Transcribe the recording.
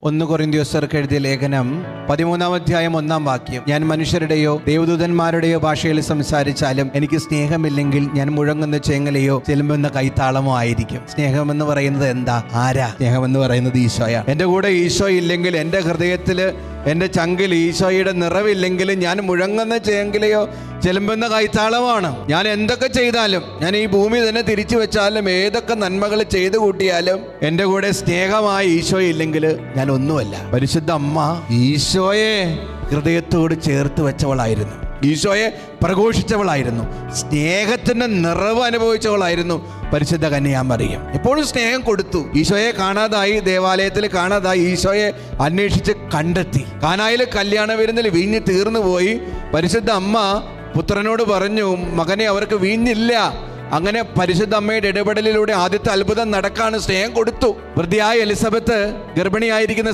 1 കൊരിന്ത്യർക്ക് എഴുതിയ ലേഖനം 13-ാം അധ്യായം 1-ാം വാക്യം. ഞാൻ മനുഷ്യരുടെയോ ദേവദൂതന്മാരുടെയോ ഭാഷയിൽ സംസാരിച്ചാലും എനിക്ക് സ്നേഹമില്ലെങ്കിൽ ഞാൻ മുഴങ്ങുന്ന ചേങ്ങലയോ ചെലുമ്പുന്ന കൈത്താളമോ ആയിരിക്കും. സ്നേഹമെന്ന് പറയുന്നത് എന്താ? ആരാ? സ്നേഹമെന്ന് പറയുന്നത് ഈശോയാണ്. എൻ്റെ കൂടെ ഈശോ ഇല്ലെങ്കിൽ, എൻ്റെ ഹൃദയത്തില്, എൻ്റെ ചങ്കിൽ ഈശോയുടെ നിറവില്ലെങ്കിൽ ഞാൻ മുഴങ്ങുന്ന ചേങ്കിലയോ ചെലുമ്പുന്ന കൈത്താളമാണ്. ഞാൻ എന്തൊക്കെ ചെയ്താലും, ഞാൻ ഈ ഭൂമി തന്നെ തിരിച്ചു വെച്ചാലും, ഏതൊക്കെ നന്മകൾ ചെയ്തു കൂട്ടിയാലും എൻ്റെ കൂടെ സ്നേഹമായ ഈശോ ഇല്ലെങ്കിൽ ഞാൻ ഒന്നുമല്ല. പരിശുദ്ധ അമ്മ ഈശോയെ ഹൃദയത്തോട് ചേർത്ത് വെച്ചവളായിരുന്നു, ഈശോയെ പ്രഘോഷിച്ചവളായിരുന്നു, സ്നേഹത്തിന്റെ നിറവ് അനുഭവിച്ചവളായിരുന്നു പരിശുദ്ധ കന്യാമറിയം. എപ്പോഴും സ്നേഹം കൊടുത്തു. ഈശോയെ കാണാതായി, ദേവാലയത്തിൽ കാണാതായി, ഈശോയെ അന്വേഷിച്ച് കണ്ടെത്തി. കാനായിലെ കല്യാണ വിരുന്നിൽ വീഞ്ഞ് തീർന്നു പോയി. പരിശുദ്ധ അമ്മ പുത്രനോട് പറഞ്ഞു, മകനെ, അവർക്ക് വീഞ്ഞില്ല. അങ്ങനെ പരിശുദ്ധ അമ്മയുടെ ഇടപെടലിലൂടെ ആദ്യത്തെ അത്ഭുതം നടക്കാണ്. സ്നേഹം കൊടുത്തു. വൃദ്ധയായ എലിസബത്ത് ഗർഭിണിയായിരിക്കുന്ന